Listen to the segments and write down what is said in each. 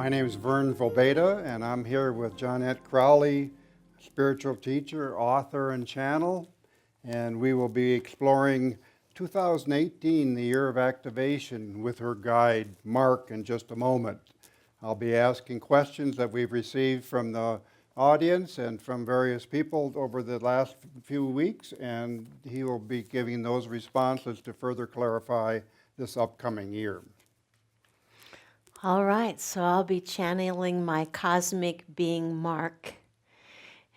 My name is Vern Vobeda, and I'm here with Jonette Crowley, spiritual teacher, author, and channel. And we will be exploring 2018, the year of activation, with her guide, Mark, in just a moment. I'll be asking questions that we've received from the audience and from various people over the last few weeks, and he will be giving those responses to further clarify this upcoming year. All right, so I'll be channeling my cosmic being Mark.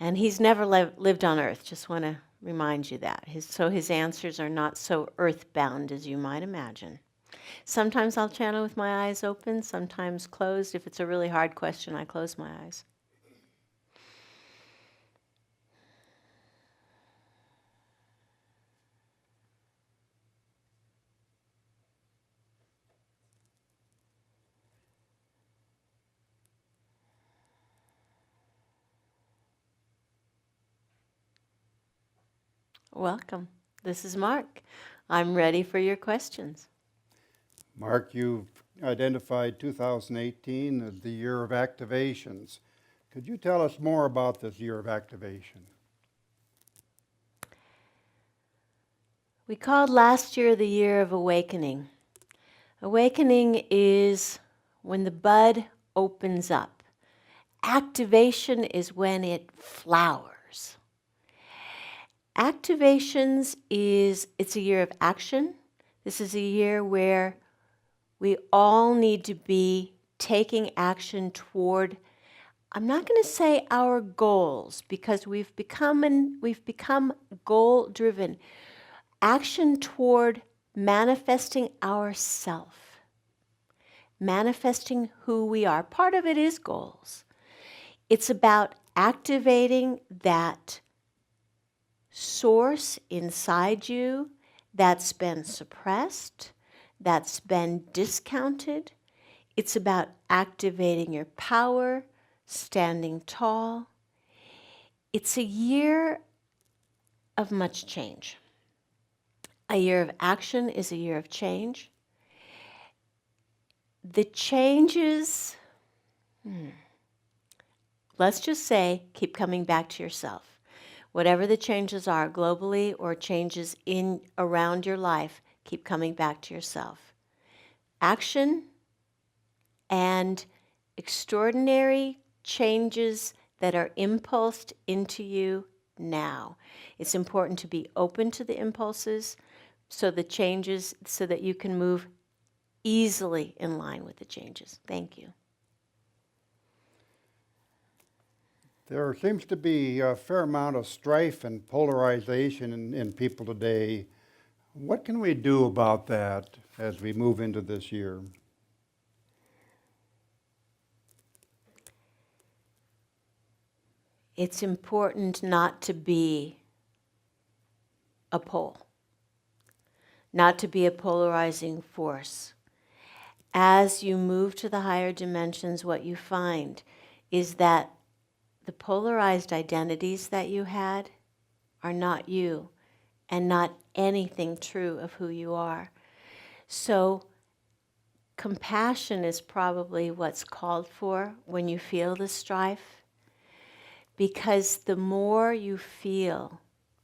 And he's never lived on Earth, just want to remind you that. His answers are not so earthbound as you might imagine. Sometimes I'll channel with my eyes open, sometimes closed. If it's a really hard question, I close my eyes. Welcome. This is Mark. I'm ready for your questions. Mark, you've identified 2018 as the year of activations. Could you tell us more about this year of activation? We called last year the year of awakening. Awakening is when the bud opens up. Activation is when it flowers. Activations it's a year of action. This is a year where we all need to be taking action toward, I'm not going to say our goals, because we've become goal-driven. Action toward manifesting ourself, manifesting who we are. Part of it is goals. It's about activating that source inside you that's been suppressed, that's been discounted. It's about activating your power, standing tall. It's a year of much change. A year of action is a year of change. The changes, let's just say, keep coming back to yourself. Whatever the changes are globally or changes in around your life, keep coming back to yourself. Action and extraordinary changes that are impulsed into you now. It's important to be open to the impulses, so the changes, so that you can move easily in line with the changes. Thank you. There seems to be a fair amount of strife and polarization in people today. What can we do about that as we move into this year? It's important not to be a pole, not to be a polarizing force. As you move to the higher dimensions, what you find is that the polarized identities that you had are not you and not anything true of who you are. So compassion is probably what's called for when you feel the strife, because the more you feel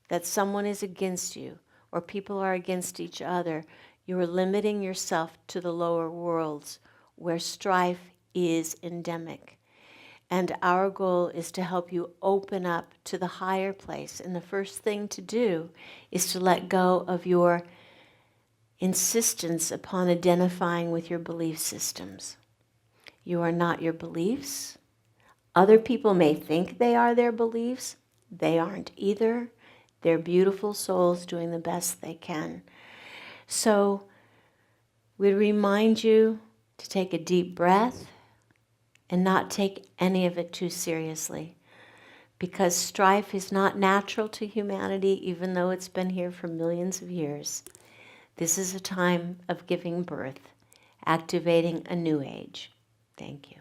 that someone is against you or people are against each other, you're limiting yourself to the lower worlds where strife is endemic. And our goal is to help you open up to the higher place. And the first thing to do is to let go of your insistence upon identifying with your belief systems. You are not your beliefs. Other people may think they are their beliefs. They aren't either. They're beautiful souls doing the best they can. So we remind you to take a deep breath and not take any of it too seriously, because strife is not natural to humanity, even though it's been here for millions of years. This is a time of giving birth, activating a new age. Thank you.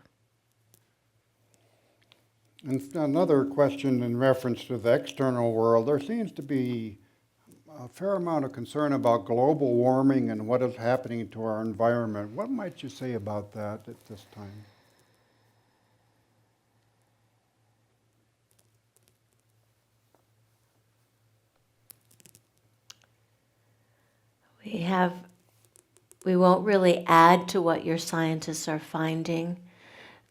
And another question in reference to the external world, there seems to be a fair amount of concern about global warming and what is happening to our environment. What might you say about that at this time? We won't really add to what your scientists are finding.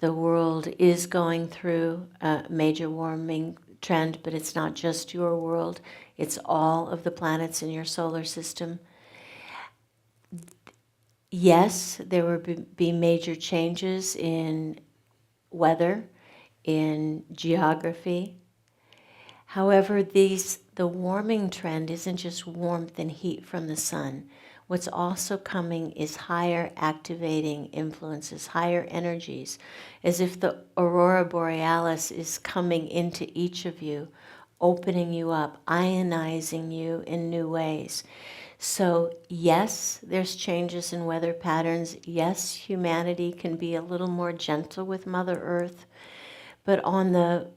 The world is going through a major warming trend, but it's not just your world. It's all of the planets in your solar system. Yes, there will be major changes in weather, in geography. However, the warming trend isn't just warmth and heat from the sun. What's also coming is higher activating influences, higher energies, as if the aurora borealis is coming into each of you, opening you up, ionizing you in new ways. So yes, there's changes in weather patterns. Yes, humanity can be a little more gentle with Mother Earth. But on the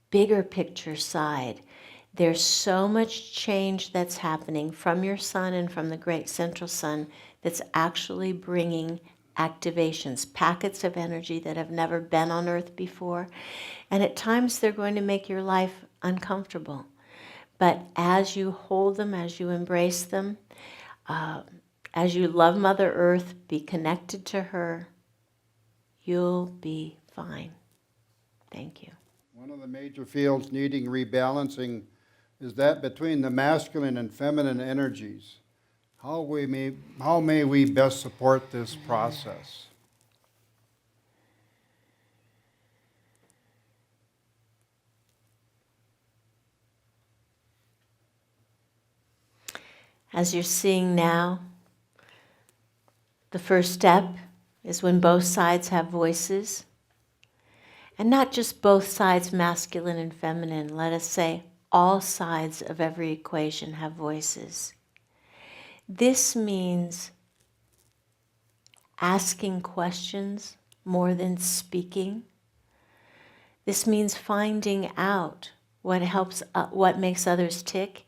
bigger picture side, there's so much change that's happening from your sun and from the great central sun that's actually bringing activations, packets of energy that have never been on Earth before. And at times they're going to make your life uncomfortable. But as you hold them, as you embrace them, as you love Mother Earth, be connected to her, you'll be fine. Thank you. One of the major fields needing rebalancing is that between the masculine and feminine energies. How may we best support this process? As you're seeing now, the first step is when both sides have voices. And not just both sides, masculine and feminine. Let us say all sides of every equation have voices. This means asking questions more than speaking. This means finding out what makes others tick,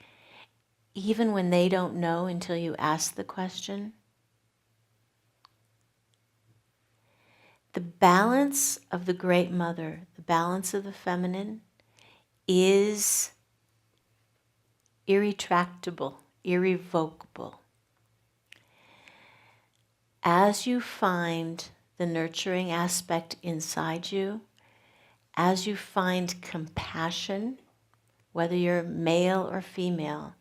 even when they don't know until you ask the question. The balance of the Great Mother, the balance of the feminine, is irretractable, irrevocable. As you find the nurturing aspect inside you, as you find compassion, whether you're male or female,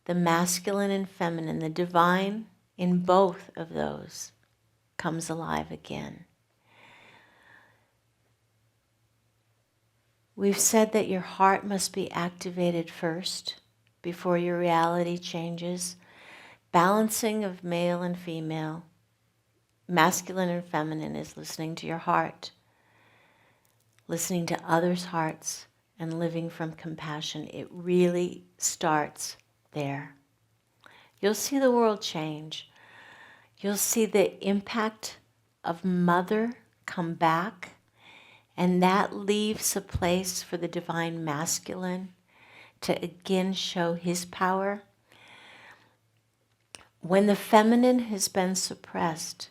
the masculine and feminine, the divine in both of those comes alive again. We've said that your heart must be activated first before your reality changes. Balancing of male and female, masculine and feminine, is listening to your heart, listening to others' hearts, and living from compassion. It really starts there. You'll see the world change. You'll see the impact of Mother come back, and that leaves a place for the divine masculine to again show his power. When the feminine has been suppressed,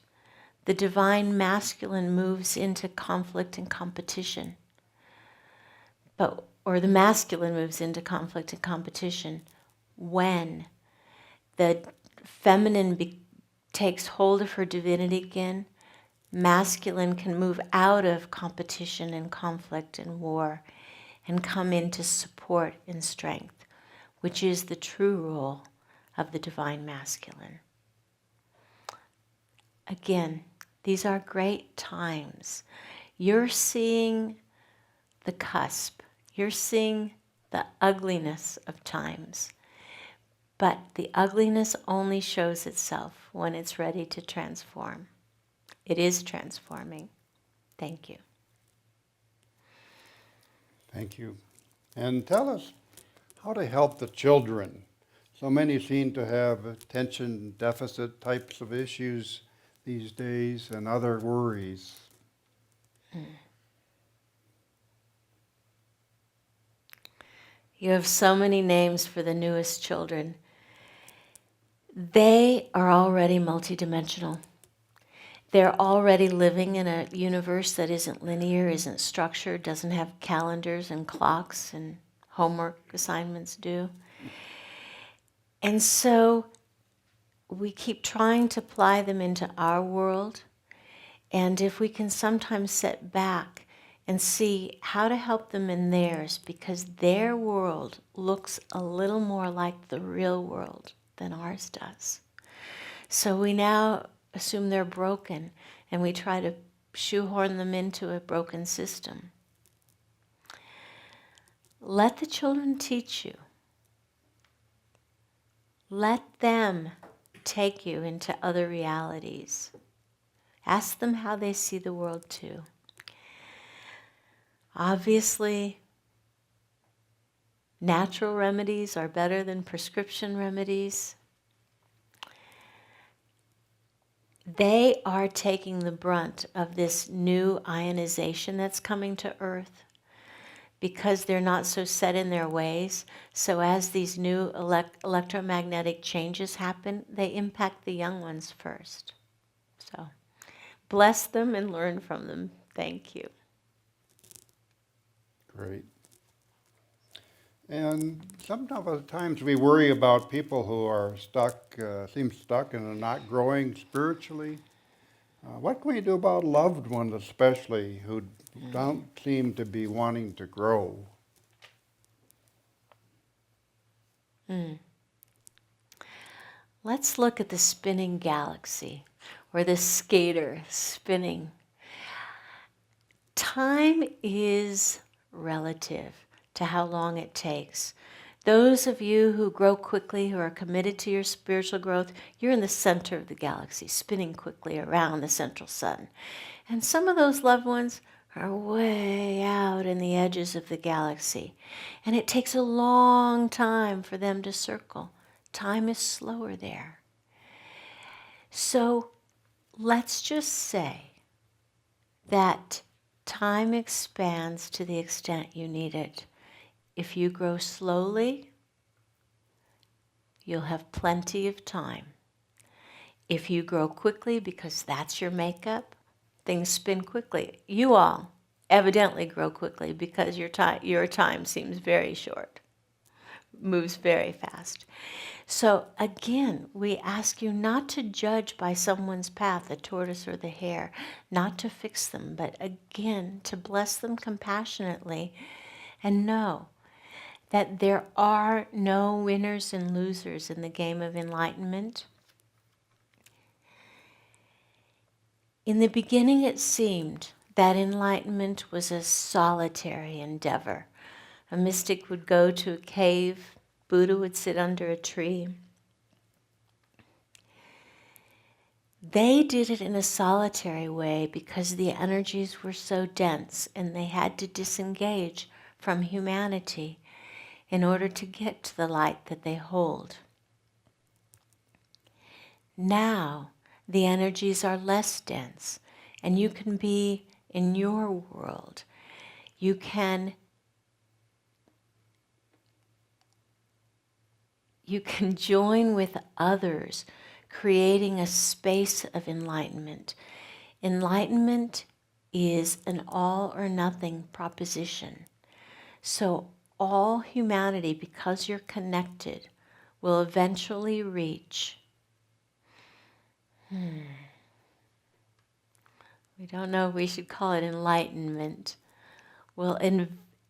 the divine masculine moves into conflict and competition. Or the masculine moves into conflict and competition when the feminine takes hold of her divinity again. Masculine can move out of competition and conflict and war and come into support and strength, which is the true role of the divine masculine. Again, these are great times. You're seeing the cusp. You're seeing the ugliness of times. But the ugliness only shows itself when it's ready to transform. It is transforming. Thank you. Thank you. And tell us how to help the children. So many seem to have attention deficit types of issues these days and other worries. You have so many names for the newest children. They are already multidimensional. They're already living in a universe that isn't linear, isn't structured, doesn't have calendars and clocks and homework assignments due. And so we keep trying to apply them into our world, and if we can sometimes sit back and see how to help them in theirs, because their world looks a little more like the real world than ours does. So we now assume they're broken, and we try to shoehorn them into a broken system. Let the children teach you. Let them take you into other realities. Ask them how they see the world too. Obviously, natural remedies are better than prescription remedies. They are taking the brunt of this new ionization that's coming to Earth because they're not so set in their ways. So as these new electromagnetic changes happen, they impact the young ones first. So bless them and learn from them. Thank you. Great. And sometimes we worry about people who are stuck, seem stuck and are not growing spiritually. What can we do about loved ones especially who don't seem to be wanting to grow? Let's look at the spinning galaxy, or the skater spinning. Time is relative to how long it takes. Those of you who grow quickly, who are committed to your spiritual growth, you're in the center of the galaxy, spinning quickly around the central sun. And some of those loved ones are way out in the edges of the galaxy. And it takes a long time for them to circle. Time is slower there. So let's just say that time expands to the extent you need it. If you grow slowly, you'll have plenty of time. If you grow quickly, because that's your makeup, things spin quickly. You all evidently grow quickly because your time seems very short, moves very fast. So again, we ask you not to judge by someone's path, the tortoise or the hare, not to fix them, but again, to bless them compassionately and know that there are no winners and losers in the game of enlightenment. In the beginning, it seemed that enlightenment was a solitary endeavor. A mystic would go to a cave, Buddha would sit under a tree. They did it in a solitary way because the energies were so dense and they had to disengage from humanity in order to get to the light that they hold. Now, the energies are less dense, and you can be in your world. You can join with others, creating a space of enlightenment. Enlightenment is an all or nothing proposition. So all humanity, because you're connected, will eventually reach. We don't know if we should call it enlightenment. Will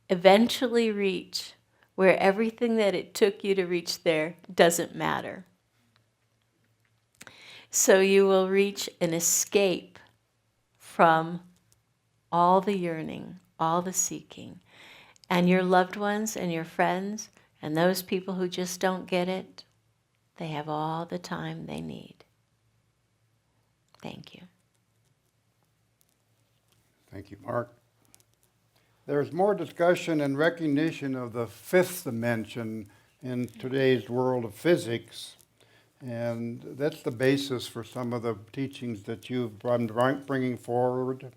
eventually reach where everything that it took you to reach there doesn't matter. So you will reach an escape from all the yearning, all the seeking. And your loved ones and your friends and those people who just don't get it, they have all the time they need. Thank you. Thank you, Mark. There's more discussion and recognition of the fifth dimension in today's world of physics, and that's the basis for some of the teachings that you've been bringing forward.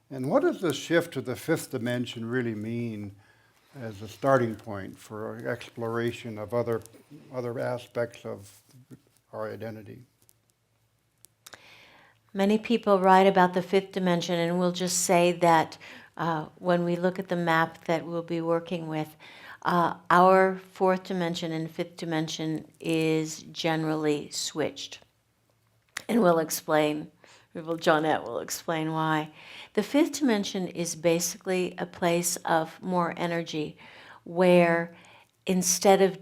And what does the shift to the fifth dimension really mean as a starting point for exploration of other aspects of our identity? Many people write about the fifth dimension and will just say that when we look at the map that we'll be working with, our fourth dimension and fifth dimension is generally switched. And we'll explain, Jonette will explain why. The fifth dimension is basically a place of more energy, where instead of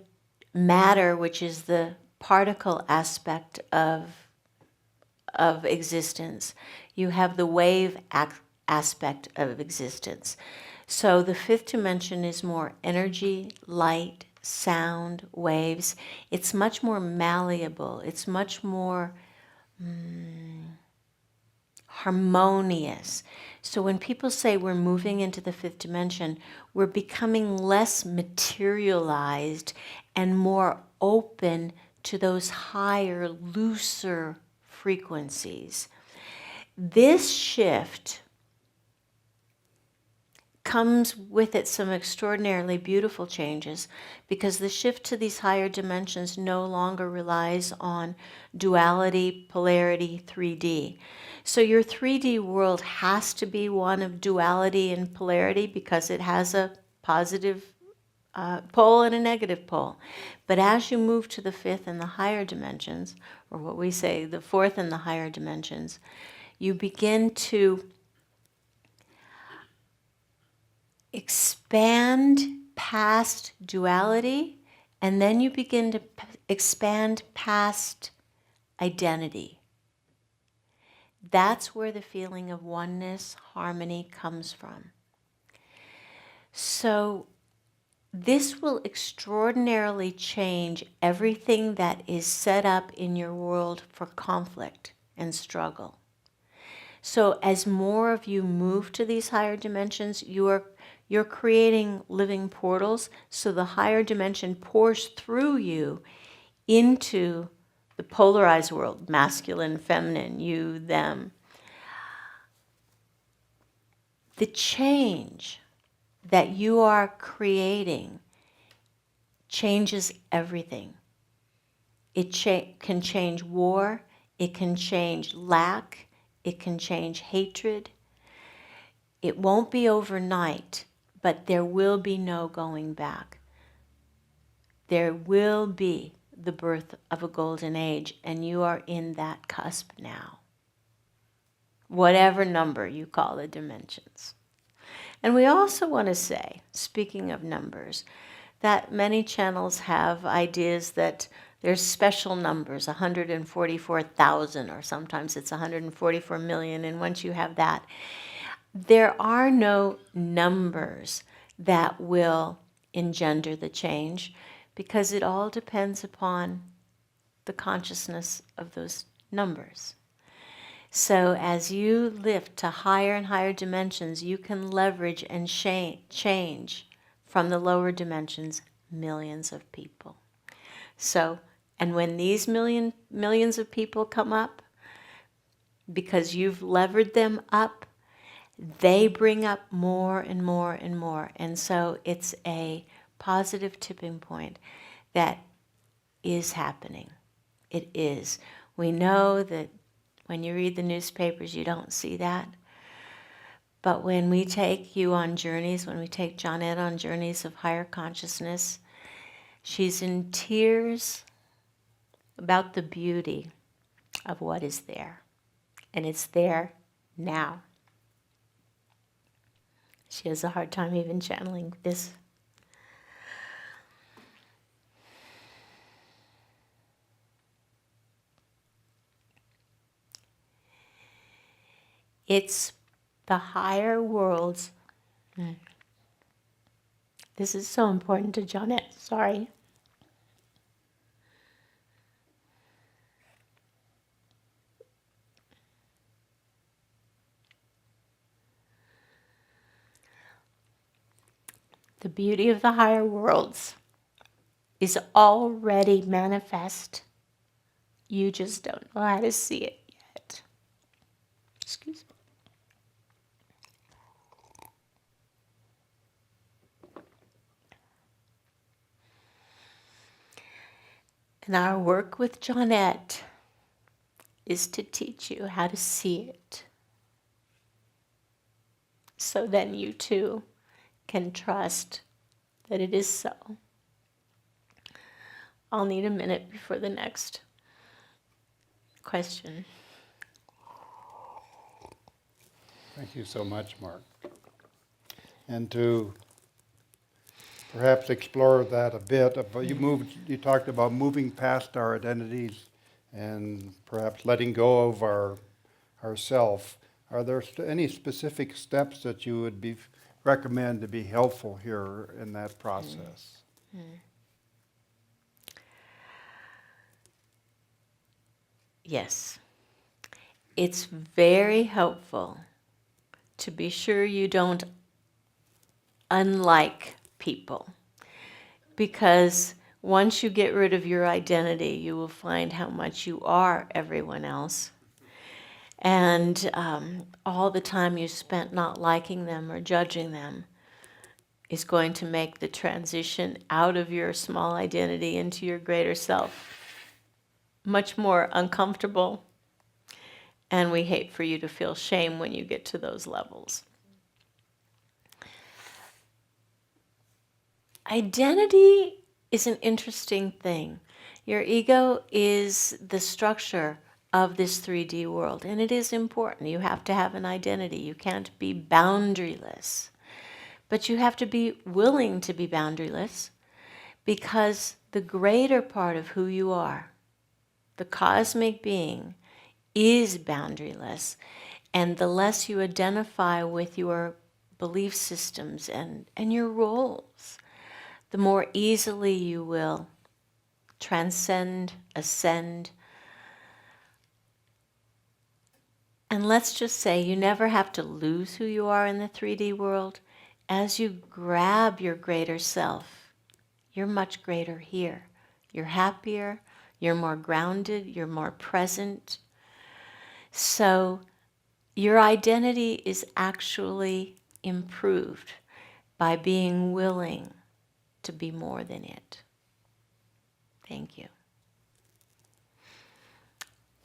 matter, which is the particle aspect of existence, you have the wave aspect of existence. So the fifth dimension is more energy, light, sound, waves. It's much more malleable. It's much more harmonious. So when people say we're moving into the fifth dimension, we're becoming less materialized and more open to those higher, looser frequencies. This shift comes with it some extraordinarily beautiful changes, because the shift to these higher dimensions no longer relies on duality, polarity, 3D. So your 3D world has to be one of duality and polarity because it has a positive pole and a negative pole. But as you move to the fifth and the higher dimensions, or what we say the fourth and the higher dimensions, you begin to expand past duality, and then you begin to expand past identity. That's where the feeling of oneness, harmony comes from. So this will extraordinarily change everything that is set up in your world for conflict and struggle. So as more of you move to these higher dimensions, you're creating living portals, so the higher dimension pours through you into the polarized world, masculine, feminine, you, them. The change that you are creating changes everything. It can change war, it can change lack, it can change hatred. It won't be overnight, but there will be no going back. There will be the birth of a golden age, and you are in that cusp now. Whatever number you call the dimensions. And we also want to say, speaking of numbers, that many channels have ideas that there's special numbers, 144,000, or sometimes it's 144 million, and once you have that, there are no numbers that will engender the change, because it all depends upon the consciousness of those numbers. So as you lift to higher and higher dimensions, you can leverage and change from the lower dimensions millions of people. So, and when these millions of people come up, because you've levered them up, they bring up more and more and more. And so it's a positive tipping point that is happening. It is. We know that when you read the newspapers, you don't see that. But when we take you on journeys, when we take Jonette on journeys of higher consciousness, she's in tears about the beauty of what is there. And it's there now. She has a hard time even channeling this. It's the higher worlds. This is so important to Jonette, sorry. The beauty of the higher worlds is already manifest. You just don't know how to see it yet. Excuse me. And our work with Jonette is to teach you how to see it. So then you too can trust that it is so. I'll need a minute before the next question. Thank you so much, Mark. And to perhaps explore that a bit, you talked about moving past our identities and perhaps letting go of ourself. Are there any specific steps that you would recommend to be helpful here in that process? Yes. It's very helpful to be sure you don't unlike people, because once you get rid of your identity, you will find how much you are everyone else. And all the time you spent not liking them or judging them is going to make the transition out of your small identity into your greater self much more uncomfortable. And we hate for you to feel shame when you get to those levels. Identity is an interesting thing. Your ego is the structure of this 3D world, and it is important. You have to have an identity. You can't be boundaryless. But you have to be willing to be boundaryless, because the greater part of who you are, the cosmic being, is boundaryless. And the less you identify with your belief systems and your roles, the more easily you will transcend, ascend. And let's just say you never have to lose who you are in the 3D world. As you grab your greater self, you're much greater here. You're happier, you're more grounded, you're more present. So your identity is actually improved by being willing to be more than it. Thank you.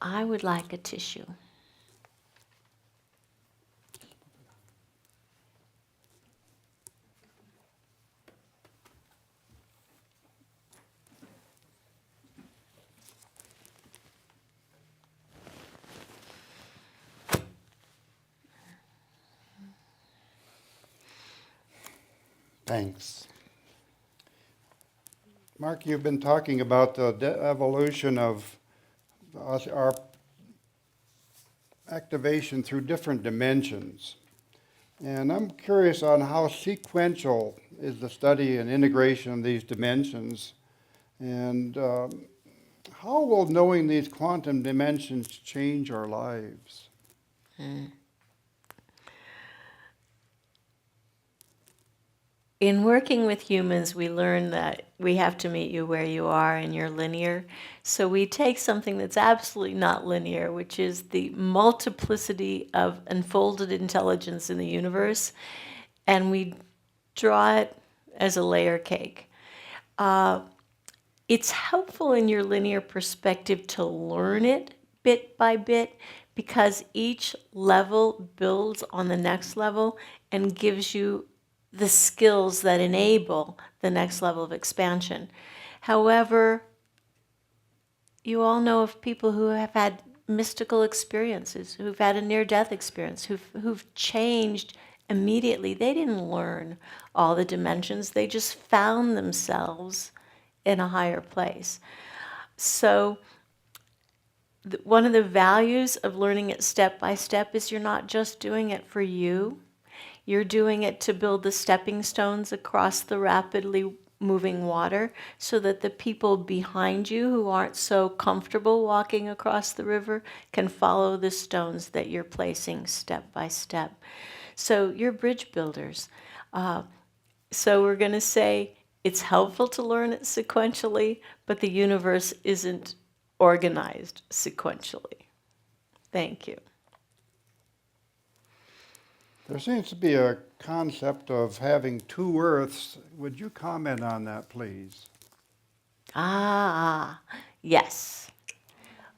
I would like a tissue. Thanks. Mark, you've been talking about the evolution of our activation through different dimensions. And I'm curious on how sequential is the study and integration of these dimensions, and how will knowing these quantum dimensions change our lives? In working with humans, we learn that we have to meet you where you are and you're linear. So we take something that's absolutely not linear, which is the multiplicity of unfolded intelligence in the universe, and we draw it as a layer cake. It's helpful in your linear perspective to learn it bit by bit, because each level builds on the next level and gives you the skills that enable the next level of expansion. However, you all know of people who have had mystical experiences, who've had a near-death experience, who've changed immediately. They didn't learn all the dimensions. They just found themselves in a higher place. So one of the values of learning it step by step is you're not just doing it for you. You're doing it to build the stepping stones across the rapidly moving water, so that the people behind you who aren't so comfortable walking across the river can follow the stones that you're placing step by step. So you're bridge builders. So we're going to say it's helpful to learn it sequentially, but the universe isn't organized sequentially. Thank you. There seems to be a concept of having two Earths. Would you comment on that, please? Yes.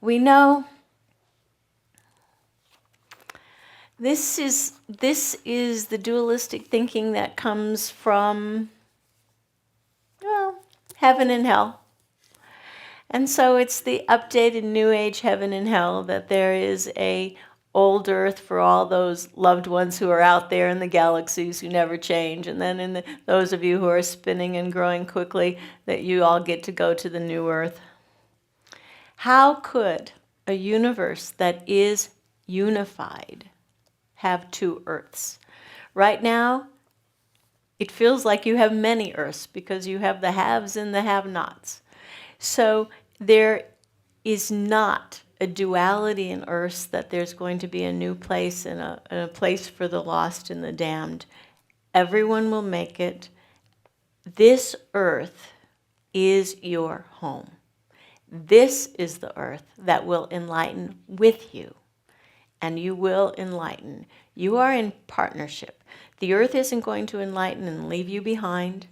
We know This is the dualistic thinking that comes from, well, heaven and hell. And so it's the updated New Age heaven and hell, that there is a old earth for all those loved ones who are out there in the galaxies who never change, and then those of you who are spinning and growing quickly, that you all get to go to the new earth. How could a universe that is unified have two earths? Right now, it feels like you have many earths because you have the haves and the have-nots. So there is not a duality in earths, that there's going to be a new place and a place for the lost and the damned. Everyone will make it. This earth is your home. This is the earth that will enlighten with you, and you will enlighten. You are in partnership. The earth isn't going to enlighten and leave you behind,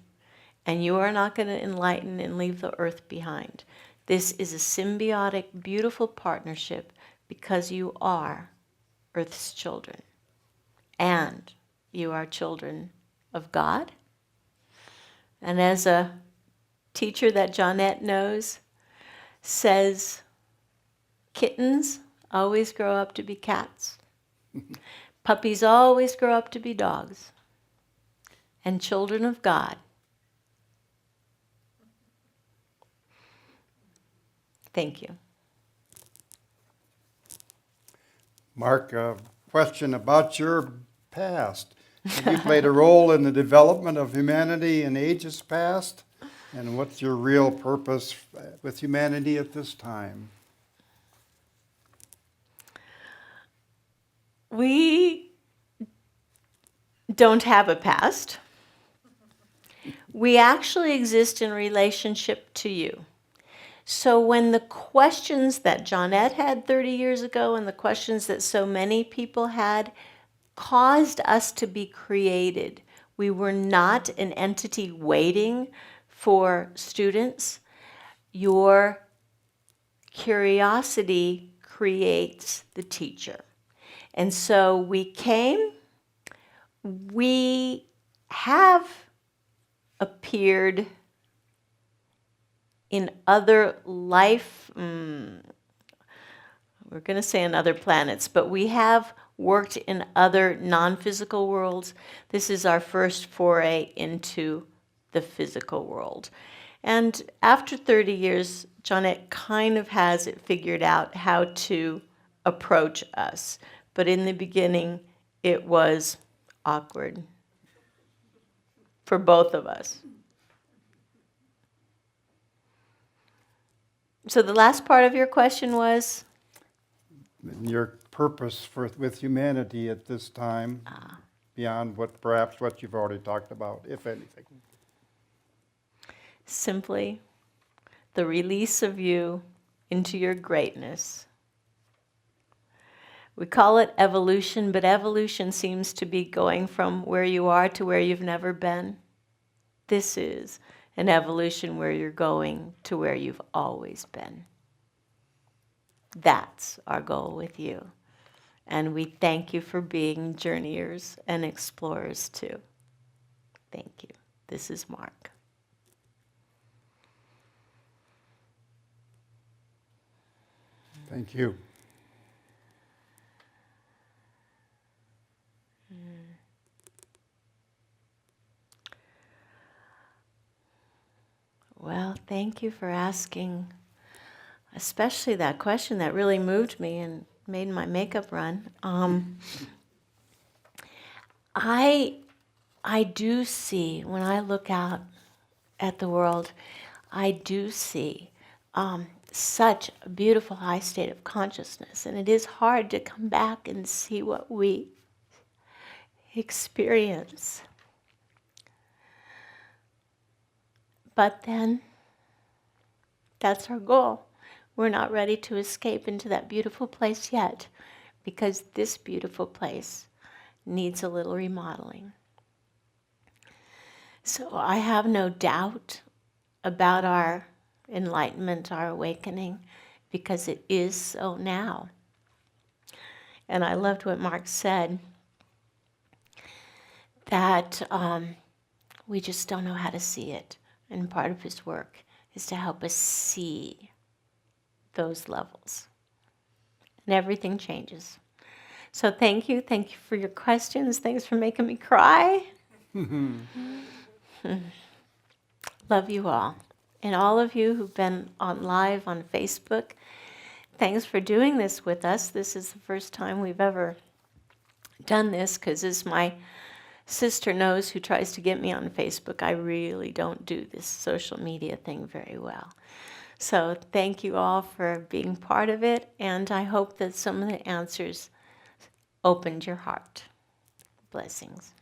and you are not going to enlighten and leave the earth behind. This is a symbiotic, beautiful partnership, because you are Earth's children, and you are children of God. And as a teacher that Jonette knows says, kittens always grow up to be cats. Puppies always grow up to be dogs. And children of God, thank you. Mark, a question about your past. Have you played a role in the development of humanity in ages past? And what's your real purpose with humanity at this time? We don't have a past. We actually exist in relationship to you. So when the questions that Jonette had 30 years ago and the questions that so many people had caused us to be created, we were not an entity waiting for students. Your curiosity creates the teacher. And so we came, we have appeared in other life, we're going to say in other planets, but we have worked in other non-physical worlds. This is our first foray into the physical world. And after 30 years, Jonette kind of has it figured out how to approach us. But in the beginning, it was awkward for both of us. So the last part of your question was? Your purpose with humanity at this time, beyond perhaps what you've already talked about, if anything. Simply the release of you into your greatness. We call it evolution, but evolution seems to be going from where you are to where you've never been. This is an evolution where you're going to where you've always been. That's our goal with you. And we thank you for being journeyers and explorers too. Thank you. This is Mark. Thank you. Well, thank you for asking, especially that question that really moved me and made my makeup run. I do see, when I look out at the world, I do see such a beautiful high state of consciousness, and it is hard to come back and see what we experience. But then, that's our goal. We're not ready to escape into that beautiful place yet, because this beautiful place needs a little remodeling. So I have no doubt about our enlightenment, our awakening, because it is so now. And I loved what Mark said, that we just don't know how to see it. And part of his work is to help us see those levels. And everything changes. So thank you. Thank you for your questions. Thanks for making me cry. Love you all. And all of you who've been on live on Facebook, thanks for doing this with us. This is the first time we've ever done this, because as my sister knows, who tries to get me on Facebook, I really don't do this social media thing very well. So thank you all for being part of it, and I hope that some of the answers opened your heart. Blessings.